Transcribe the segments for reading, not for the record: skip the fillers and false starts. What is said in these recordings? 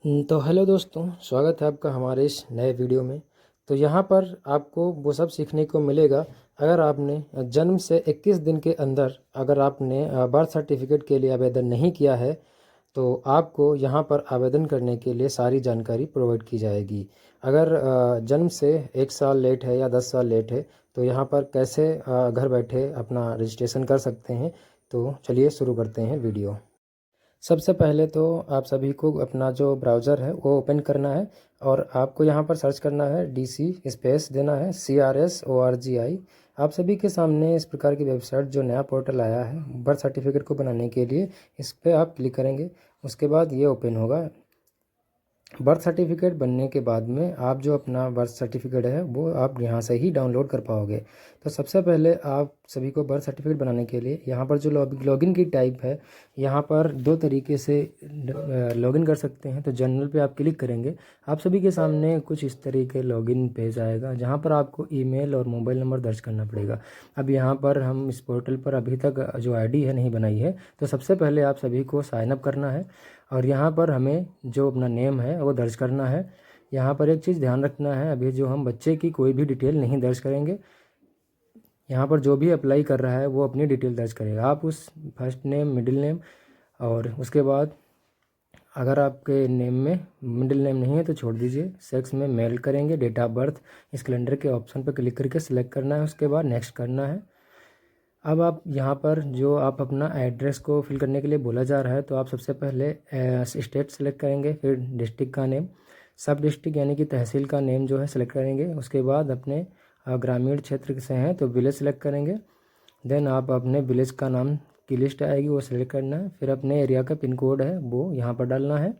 तो हेलो दोस्तों, स्वागत है आपका हमारे इस नए वीडियो में। तो यहाँ पर आपको वो सब सीखने को मिलेगा। अगर आपने जन्म से 21 दिन के अंदर अगर आपने बर्थ सर्टिफिकेट के लिए आवेदन नहीं किया है तो आपको यहाँ पर आवेदन करने के लिए सारी जानकारी प्रोवाइड की जाएगी। अगर जन्म से 1 साल लेट है या 10 साल लेट है तो यहाँ पर कैसे घर बैठे अपना रजिस्ट्रेशन कर सकते हैं। तो चलिए शुरू करते हैं वीडियो। सबसे पहले तो आप सभी को अपना जो ब्राउज़र है वो ओपन करना है और आपको यहाँ पर सर्च करना है DC स्पेस देना है CRSORGI। आप सभी के सामने इस प्रकार की वेबसाइट जो नया पोर्टल आया है बर्थ सर्टिफिकेट को बनाने के लिए, इस पर आप क्लिक करेंगे। उसके बाद ये ओपन होगा। बर्थ सर्टिफिकेट बनने के बाद में आप जो अपना बर्थ सर्टिफिकेट है वो आप यहाँ से ही डाउनलोड कर पाओगे। तो सबसे पहले आप सभी को बर्थ सर्टिफिकेट बनाने के लिए यहाँ पर जो लॉगिन की टाइप है, यहाँ पर दो तरीके से लॉगिन कर सकते हैं। तो जनरल पे आप क्लिक करेंगे, आप सभी के सामने कुछ इस तरीके लॉगिन पेज आएगा जहाँ पर आपको ईमेल और मोबाइल नंबर दर्ज करना पड़ेगा। अब यहाँ पर हम इस पोर्टल पर अभी तक जो ID है नहीं बनाई है, तो सबसे पहले आप सभी को साइनअप करना है और यहाँ पर हमें जो अपना नेम है वो दर्ज करना है। यहाँ पर एक चीज़ ध्यान रखना है, अभी जो हम बच्चे की कोई भी डिटेल नहीं दर्ज करेंगे। यहाँ पर जो भी अप्लाई कर रहा है वो अपनी डिटेल दर्ज करेगा। आप उस फर्स्ट नेम, मिडिल नेम और उसके बाद अगर आपके नेम में मिडिल नेम नहीं है तो छोड़ दीजिए। सेक्स में मेल करेंगे। डेट ऑफ बर्थ इस कैलेंडर के ऑप्शन पर क्लिक करके सिलेक्ट करना है। उसके बाद नेक्स्ट करना है। अब आप यहाँ पर जो आप अपना एड्रेस को फिल करने के लिए बोला जा रहा है, तो आप सबसे पहले स्टेट सेलेक्ट करेंगे, फिर डिस्ट्रिक्ट का नेम, सब डिस्ट्रिक्ट यानी कि तहसील का नेम जो है सेलेक्ट करेंगे। उसके बाद अपने ग्रामीण क्षेत्र से हैं तो विलेज सेलेक्ट करेंगे। देन आप अपने विलेज का नाम की लिस्ट आएगी वो सेलेक्ट करना है। फिर अपने एरिया का पिन कोड है वो यहाँ पर डालना है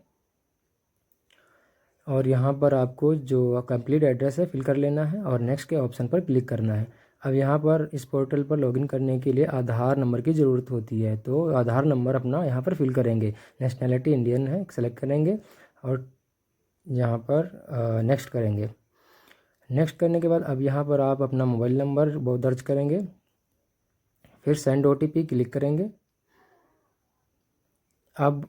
और यहाँ पर आपको जो कंप्लीट एड्रेस है फिल कर लेना है और नेक्स्ट के ऑप्शन पर क्लिक करना है। अब यहाँ पर इस पोर्टल पर लॉगिन करने के लिए आधार नंबर की ज़रूरत होती है, तो आधार नंबर अपना यहाँ पर फिल करेंगे। नेशनैलिटी इंडियन है, सेलेक्ट करेंगे और यहाँ पर नेक्स्ट करेंगे। नेक्स्ट करने के बाद अब यहाँ पर आप अपना मोबाइल नंबर वो दर्ज करेंगे, फिर सेंड OTP क्लिक करेंगे। अब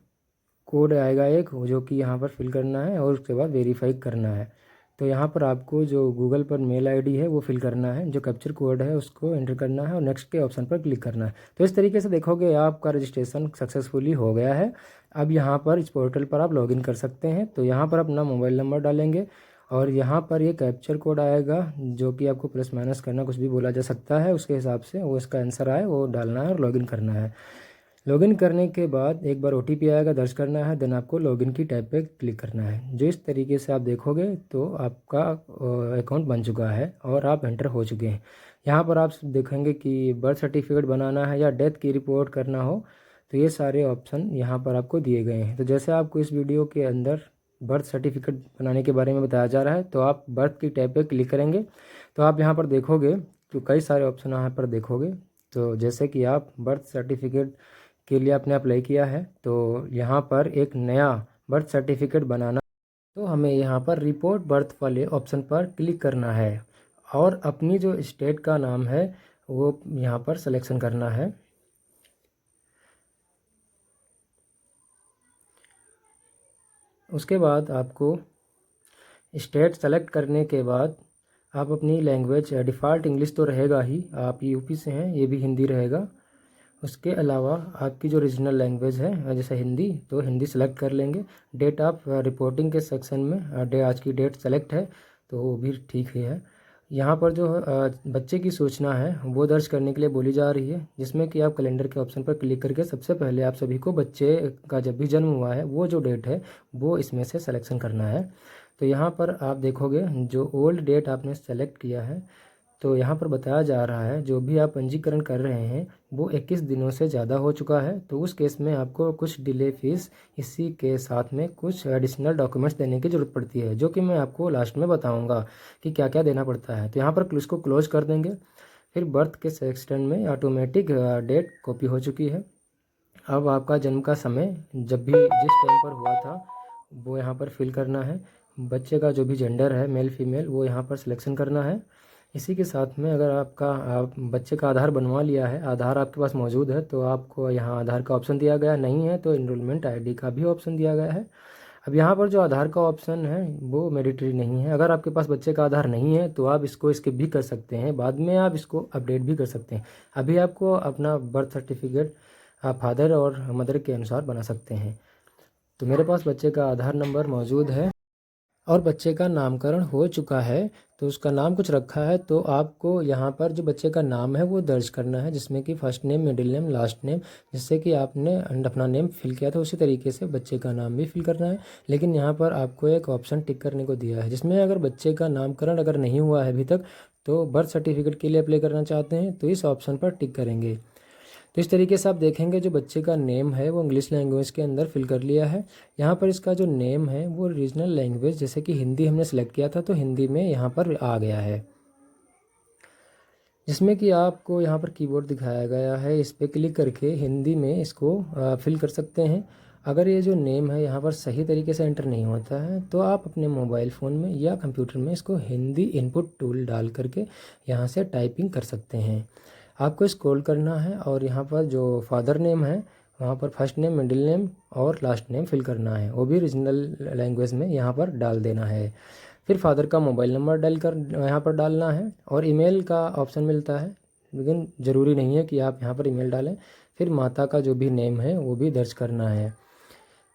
कोड आएगा एक जो कि यहाँ पर फिल करना है और उसके बाद वेरीफाई करना है। तो यहाँ पर आपको जो गूगल पर मेल ID है वो फिल करना है, जो कैप्चर कोड है उसको एंटर करना है और नेक्स्ट के ऑप्शन पर क्लिक करना है। तो इस तरीके से देखोगे आपका रजिस्ट्रेशन सक्सेसफुली हो गया है। अब यहाँ पर इस पोर्टल पर आप लॉगिन कर सकते हैं। तो यहाँ पर अपना मोबाइल नंबर डालेंगे और यहाँ पर ये कैप्चर कोड आएगा जो कि आपको प्लस माइनस करना कुछ भी बोला जा सकता है, उसके हिसाब से वो इसका आंसर आए वो डालना है और लॉगिन करना है। लॉगिन करने के बाद एक बार OTP आएगा, दर्ज करना है। देन आपको लॉगिन की टैब पे क्लिक करना है। जो इस तरीके से आप देखोगे तो आपका अकाउंट बन चुका है और आप एंटर हो चुके हैं। यहाँ पर आप देखेंगे कि बर्थ सर्टिफिकेट बनाना है या डेथ की रिपोर्ट करना हो, तो ये सारे ऑप्शन यहाँ पर आपको दिए गए हैं। तो जैसे आपको इस वीडियो के अंदर बर्थ सर्टिफिकेट बनाने के बारे में बताया जा रहा है, तो आप बर्थ की टैब पे क्लिक करेंगे तो आप यहाँ पर देखोगे तो कई सारे ऑप्शन यहाँ पर देखोगे। तो जैसे कि आप बर्थ सर्टिफिकेट के लिए आपने अप्लाई किया है तो यहाँ पर एक नया बर्थ सर्टिफिकेट बनाना, तो हमें यहाँ पर रिपोर्ट बर्थ वाले ऑप्शन पर क्लिक करना है और अपनी जो स्टेट का नाम है वो यहाँ पर सिलेक्शन करना है। उसके बाद आपको स्टेट सेलेक्ट करने के बाद आप अपनी लैंग्वेज, डिफ़ॉल्ट इंग्लिश तो रहेगा ही, आप UP से हैं ये भी हिंदी रहेगा। उसके अलावा आपकी जो रीजनल लैंग्वेज है जैसे हिंदी, तो हिंदी सेलेक्ट कर लेंगे। डेट ऑफ रिपोर्टिंग के सेक्शन में आज की डेट सेलेक्ट है तो वो भी ठीक ही है। यहाँ पर जो बच्चे की सूचना है वो दर्ज करने के लिए बोली जा रही है, जिसमें कि आप कैलेंडर के ऑप्शन पर क्लिक करके सबसे पहले आप सभी को बच्चे का जब भी जन्म हुआ है वो जो डेट है वो इसमें से सिलेक्शन करना है। तो यहाँ पर आप देखोगे जो ओल्ड डेट आपने सेलेक्ट किया है, तो यहाँ पर बताया जा रहा है जो भी आप पंजीकरण कर रहे हैं वो 21 दिनों से ज़्यादा हो चुका है, तो उस केस में आपको कुछ डिले फीस, इसी के साथ में कुछ एडिशनल डॉक्यूमेंट्स देने की ज़रूरत पड़ती है, जो कि मैं आपको लास्ट में बताऊंगा कि क्या क्या देना पड़ता है। तो यहाँ पर इसको क्लोज कर देंगे। फिर बर्थ के सेक्शन में ऑटोमेटिक डेट कॉपी हो चुकी है। अब आपका जन्म का समय जब भी जिस टाइम पर हुआ था वो यहाँ पर फिल करना है। बच्चे का जो भी जेंडर है, मेल फीमेल, वो यहाँ पर सिलेक्शन करना है। इसी के साथ में अगर आप बच्चे का आधार बनवा लिया है, आधार आपके पास मौजूद है, तो आपको यहाँ आधार का ऑप्शन दिया गया, नहीं है तो इनरोलमेंट ID का भी ऑप्शन दिया गया है। अब यहाँ पर जो आधार का ऑप्शन है वो मैंडेटरी नहीं है। अगर आपके पास बच्चे का आधार नहीं है तो आप इसको स्किप भी कर सकते हैं, बाद में आप इसको अपडेट भी कर सकते हैं। अभी आपको अपना बर्थ सर्टिफिकेट आप फादर और मदर के अनुसार बना सकते हैं। तो मेरे पास बच्चे का आधार नंबर मौजूद है और बच्चे का नामकरण हो चुका है, तो उसका नाम कुछ रखा है। तो आपको यहाँ पर जो बच्चे का नाम है वो दर्ज करना है, जिसमें कि first name, middle name, last name, जिससे कि आपने अपना नेम फिल किया था उसी तरीके से बच्चे का नाम भी फिल करना है। लेकिन यहाँ पर आपको एक ऑप्शन टिक करने को दिया है, जिसमें अगर बच्चे का नामकरण अगर नहीं हुआ है अभी तक, तो बर्थ सर्टिफिकेट के लिए अप्लाई करना चाहते हैं तो इस ऑप्शन पर टिक करेंगे। तो इस तरीके से आप देखेंगे जो बच्चे का नेम है वो इंग्लिश लैंग्वेज के अंदर फिल कर लिया है। यहाँ पर इसका जो नेम है वो रीजनल लैंग्वेज, जैसे कि हिंदी हमने सेलेक्ट किया था तो हिंदी में यहाँ पर आ गया है, जिसमें कि आपको यहाँ पर कीबोर्ड दिखाया गया है, इस पर क्लिक करके हिंदी में इसको फिल कर सकते हैं। अगर ये जो नेम है यहाँ पर सही तरीके से एंटर नहीं होता है तो आप अपने मोबाइल फ़ोन में या कंप्यूटर में इसको हिंदी इनपुट टूल डाल करके यहाँ से टाइपिंग कर सकते हैं। आपको स्क्रॉल करना है और यहाँ पर जो फादर नेम है वहाँ पर फर्स्ट नेम, मिडिल नेम और लास्ट नेम फिल करना है, वो भी रीजनल लैंग्वेज में यहाँ पर डाल देना है। फिर फादर का मोबाइल नंबर डाल कर यहाँ पर डालना है और ईमेल का ऑप्शन मिलता है, लेकिन ज़रूरी नहीं है कि आप यहाँ पर ईमेल डालें। फिर माता का जो भी नेम है वो भी दर्ज करना है।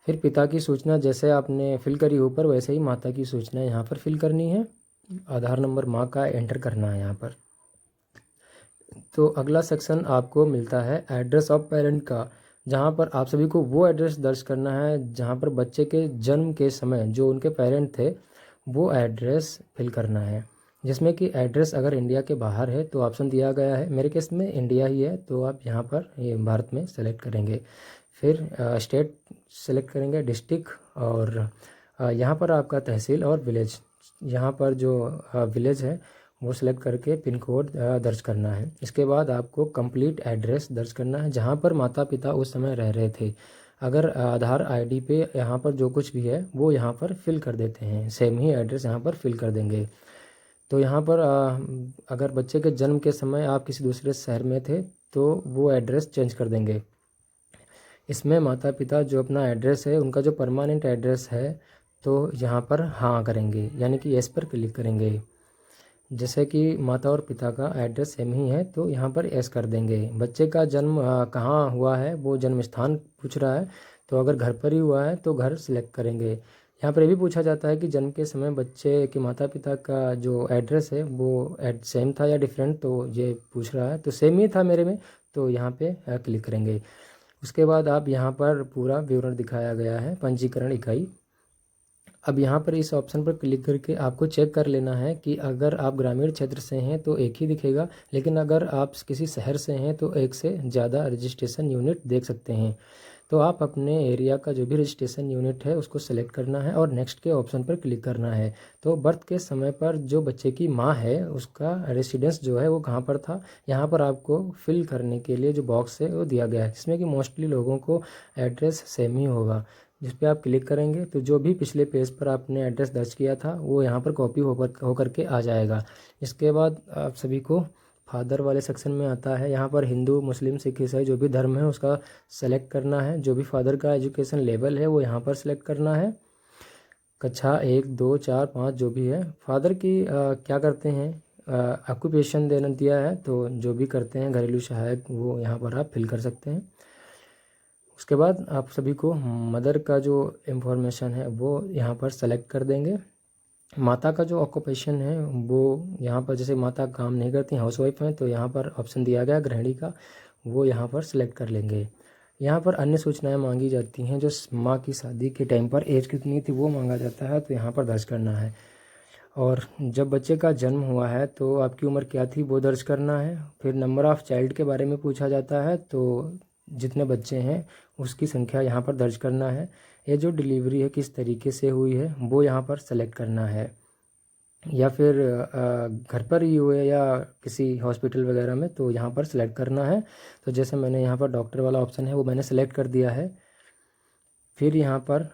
फिर पिता की सूचना जैसे आपने फिल करी ऊपर वैसे ही माता की सूचना यहाँ पर फिल करनी है। आधार नंबर माँ का एंटर करना है यहाँ पर। तो अगला सेक्शन आपको मिलता है एड्रेस ऑफ पेरेंट का, जहाँ पर आप सभी को वो एड्रेस दर्ज करना है जहाँ पर बच्चे के जन्म के समय जो उनके पेरेंट थे वो एड्रेस फिल करना है। जिसमें कि एड्रेस अगर इंडिया के बाहर है तो ऑप्शन दिया गया है, मेरे केस में इंडिया ही है तो आप यहाँ पर ये भारत में सेलेक्ट करेंगे। फिर स्टेट सेलेक्ट करेंगे, डिस्ट्रिक्ट, और यहाँ पर आपका तहसील और विलेज, यहाँ पर जो विलेज है वो सिलेक्ट करके पिन कोड दर्ज करना है। इसके बाद आपको कंप्लीट एड्रेस दर्ज करना है जहाँ पर माता पिता उस समय रह रहे थे। अगर आधार आईडी पे यहाँ पर जो कुछ भी है वो यहाँ पर फिल कर देते हैं, सेम ही एड्रेस यहाँ पर फिल कर देंगे। तो यहाँ पर अगर बच्चे के जन्म के समय आप किसी दूसरे शहर में थे तो वो एड्रेस चेंज कर देंगे। इसमें माता पिता जो अपना एड्रेस है उनका जो परमानेंट एड्रेस है तो यहाँ पर हाँ करेंगे, यानी कि यस पर क्लिक करेंगे। जैसे कि माता और पिता का एड्रेस सेम ही है तो यहाँ पर एस कर देंगे। बच्चे का जन्म कहाँ हुआ है वो जन्म स्थान पूछ रहा है, तो अगर घर पर ही हुआ है तो घर सिलेक्ट करेंगे। यहाँ पर ये भी पूछा जाता है कि जन्म के समय बच्चे के माता पिता का जो एड्रेस है वो सेम था या डिफरेंट, तो ये पूछ रहा है, तो सेम ही था मेरे में, तो यहाँ पे क्लिक करेंगे। उसके बाद आप यहाँ पर पूरा विवरण दिखाया गया है, पंजीकरण इकाई। अब यहाँ पर इस ऑप्शन पर क्लिक करके आपको चेक कर लेना है कि अगर आप ग्रामीण क्षेत्र से हैं तो एक ही दिखेगा, लेकिन अगर आप किसी शहर से हैं तो एक से ज़्यादा रजिस्ट्रेशन यूनिट देख सकते हैं। तो आप अपने एरिया का जो भी रजिस्ट्रेशन यूनिट है उसको सेलेक्ट करना है और नेक्स्ट के ऑप्शन पर क्लिक करना है। तो बर्थ के समय पर जो बच्चे की माँ है उसका रेसिडेंस जो है वो कहाँ पर था, यहाँ पर आपको फिल करने के लिए जो बॉक्स है वो दिया गया है, जिसमें कि मोस्टली लोगों को एड्रेस सेम ही होगा। जिस पे आप क्लिक करेंगे तो जो भी पिछले पेज पर आपने एड्रेस दर्ज किया था वो यहाँ पर कॉपी होकर के आ जाएगा। इसके बाद आप सभी को फादर वाले सेक्शन में आता है। यहाँ पर हिंदू, मुस्लिम, सिख, ईसाई जो भी धर्म है उसका सेलेक्ट करना है। जो भी फादर का एजुकेशन लेवल है वो यहाँ पर सेलेक्ट करना है, कक्षा 1, 2, 4, 5 जो भी है। फादर की क्या करते हैं ऑक्यूपेशन देना दिया है, तो जो भी करते हैं घरेलू सहायक वो यहाँ पर आप फिल कर सकते हैं। उसके बाद आप सभी को मदर का जो इन्फॉर्मेशन है वो यहाँ पर सेलेक्ट कर देंगे। माता का जो ऑक्यूपेशन है वो यहाँ पर, जैसे माता काम नहीं करती, हाउसवाइफ हैं, तो यहाँ पर ऑप्शन दिया गया गृहिणी का, वो यहाँ पर सेलेक्ट कर लेंगे। यहाँ पर अन्य सूचनाएं मांगी जाती हैं, जो माँ की शादी के टाइम पर एज कितनी थी वो मांगा जाता है, तो यहाँ पर दर्ज करना है। और जब बच्चे का जन्म हुआ है तो आपकी उम्र क्या थी वो दर्ज करना है। फिर नंबर ऑफ़ चाइल्ड के बारे में पूछा जाता है, तो जितने बच्चे हैं उसकी संख्या यहाँ पर दर्ज करना है। ये जो डिलीवरी है किस तरीके से हुई है वो यहाँ पर सेलेक्ट करना है, या फिर घर पर ही हुए या किसी हॉस्पिटल वगैरह में, तो यहाँ पर सेलेक्ट करना है। तो जैसे मैंने यहाँ पर डॉक्टर वाला ऑप्शन है वो मैंने सेलेक्ट कर दिया है। फिर यहाँ पर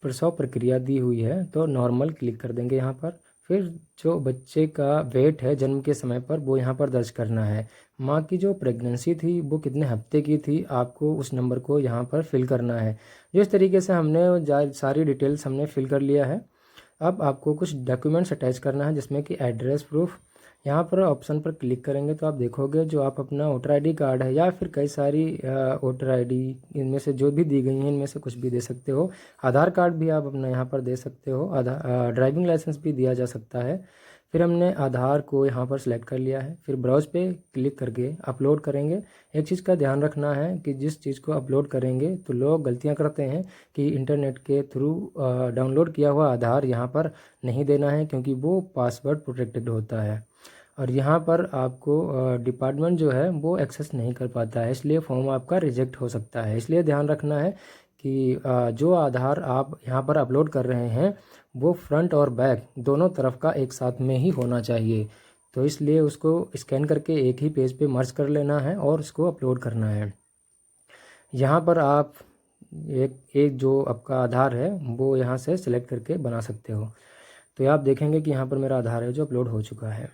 प्रसव प्रक्रिया दी हुई है तो नॉर्मल क्लिक कर देंगे यहाँ पर। फिर जो बच्चे का वेट है जन्म के समय पर वो यहाँ पर दर्ज करना है। माँ की जो प्रेगनेंसी थी वो कितने हफ्ते की थी, आपको उस नंबर को यहाँ पर फिल करना है। जिस तरीके से हमने सारी डिटेल्स हमने फिल कर लिया है, अब आपको कुछ डॉक्यूमेंट्स अटैच करना है जिसमें कि एड्रेस प्रूफ। यहाँ पर ऑप्शन पर क्लिक करेंगे तो आप देखोगे जो आप अपना वोटर आईडी कार्ड है या फिर कई सारी वोटर आईडी इनमें से जो भी दी गई हैं इनमें से कुछ भी दे सकते हो। आधार कार्ड भी आप अपना यहाँ पर दे सकते हो, ड्राइविंग लाइसेंस भी दिया जा सकता है। फिर हमने आधार को यहाँ पर सेलेक्ट कर लिया है। फिर ब्राउज पे क्लिक करके अपलोड करेंगे। एक चीज़ का ध्यान रखना है कि जिस चीज़ को अपलोड करेंगे तो लोग गलतियाँ करते हैं कि इंटरनेट के थ्रू डाउनलोड किया हुआ आधार यहाँ पर नहीं देना है, क्योंकि वो पासवर्ड प्रोटेक्टेड होता है और यहाँ पर आपको डिपार्टमेंट जो है वो एक्सेस नहीं कर पाता है, इसलिए फॉर्म आपका रिजेक्ट हो सकता है। इसलिए ध्यान रखना है कि जो आधार आप यहाँ पर अपलोड कर रहे हैं वो फ्रंट और बैक दोनों तरफ का एक साथ में ही होना चाहिए। तो इसलिए उसको स्कैन करके एक ही पेज पे मर्ज कर लेना है और उसको अपलोड करना है। यहाँ पर आप एक जो आपका आधार है वो यहाँ से सिलेक्ट करके बना सकते हो। तो आप देखेंगे कि यहाँ पर मेरा आधार है जो अपलोड हो चुका है।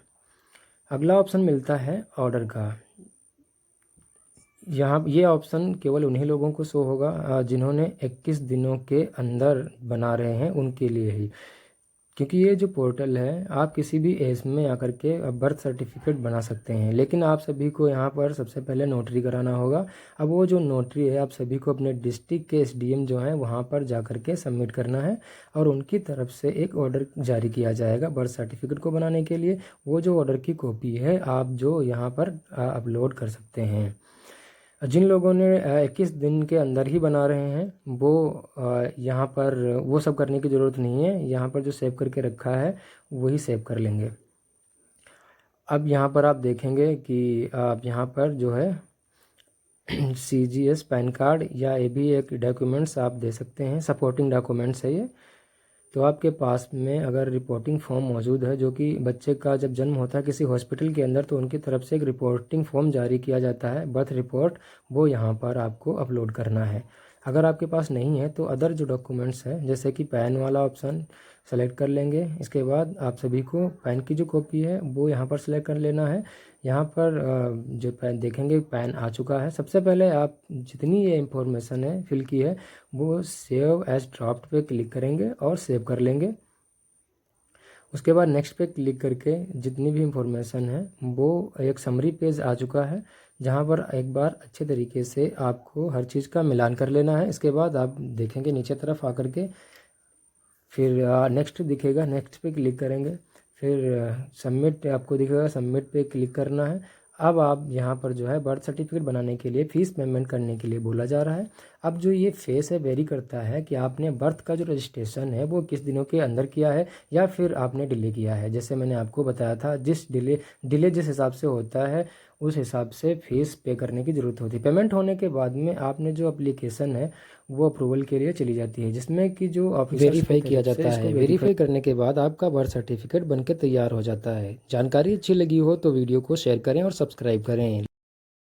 अगला ऑप्शन मिलता है ऑर्डर का। यहाँ ये ऑप्शन केवल उन्हीं लोगों को शो होगा जिन्होंने 21 दिनों के अंदर बना रहे हैं उनके लिए ही, क्योंकि ये जो पोर्टल है आप किसी भी एज में आकर के बर्थ सर्टिफिकेट बना सकते हैं, लेकिन आप सभी को यहाँ पर सबसे पहले नोटरी कराना होगा। अब वो जो नोटरी है आप सभी को अपने डिस्ट्रिक्ट के एसडीएम जो हैं वहाँ पर जा कर के सबमिट करना है और उनकी तरफ से एक ऑर्डर जारी किया जाएगा बर्थ सर्टिफिकेट को बनाने के लिए। वो जो ऑर्डर की कॉपी है आप जो यहाँ पर अपलोड कर सकते हैं। जिन लोगों ने 21 दिन के अंदर ही बना रहे हैं वो यहाँ पर वो सब करने की ज़रूरत नहीं है, यहाँ पर जो सेव करके रखा है वही सेव कर लेंगे। अब यहाँ पर आप देखेंगे कि आप यहाँ पर जो है CGS पैन कार्ड या ये भी एक डॉक्यूमेंट्स आप दे सकते हैं, सपोर्टिंग डॉक्यूमेंट्स है ये। तो आपके पास में अगर रिपोर्टिंग फॉर्म मौजूद है, जो कि बच्चे का जब जन्म होता है किसी हॉस्पिटल के अंदर तो उनकी तरफ से एक रिपोर्टिंग फॉर्म जारी किया जाता है बर्थ रिपोर्ट, वो यहाँ पर आपको अपलोड करना है। अगर आपके पास नहीं है तो अदर जो डॉक्यूमेंट्स है जैसे कि पैन वाला ऑप्शन सेलेक्ट कर लेंगे। इसके बाद आप सभी को पैन की जो कॉपी है वो यहाँ पर सेलेक्ट कर लेना है। यहाँ पर जो पैन देखेंगे पैन आ चुका है। सबसे पहले आप जितनी ये इंफॉर्मेशन है फिल की है वो सेव एज ड्राफ्ट पे क्लिक करेंगे और सेव कर लेंगे। उसके बाद नेक्स्ट पे क्लिक करके जितनी भी इंफॉर्मेशन है वो एक समरी पेज आ चुका है, जहाँ पर एक बार अच्छे तरीके से आपको हर चीज़ का मिलान कर लेना है। इसके बाद आप देखेंगे नीचे तरफ आकर के फिर नेक्स्ट दिखेगा, नेक्स्ट पे क्लिक करेंगे। फिर सबमिट आपको दिखेगा, सबमिट पे क्लिक करना है। अब आप यहाँ पर जो है बर्थ सर्टिफिकेट बनाने के लिए फ़ीस पेमेंट करने के लिए बोला जा रहा है। अब जो ये फेस है वेरी करता है कि आपने बर्थ का जो रजिस्ट्रेशन है वो किस दिनों के अंदर किया है या फिर आपने डिले किया है। जैसे मैंने आपको बताया था जिस डिले जिस हिसाब से होता है उस हिसाब से फीस पे करने की ज़रूरत होती है। पेमेंट होने के बाद में आपने जो एप्लीकेशन है वो अप्रूवल के लिए चली जाती है, जिसमें कि जो ऑफिसर वेरीफाई किया जाता है। वेरीफाई करने के बाद आपका बर्थ सर्टिफिकेट बनके तैयार हो जाता है। जानकारी अच्छी लगी हो तो वीडियो को शेयर करें और सब्सक्राइब करें।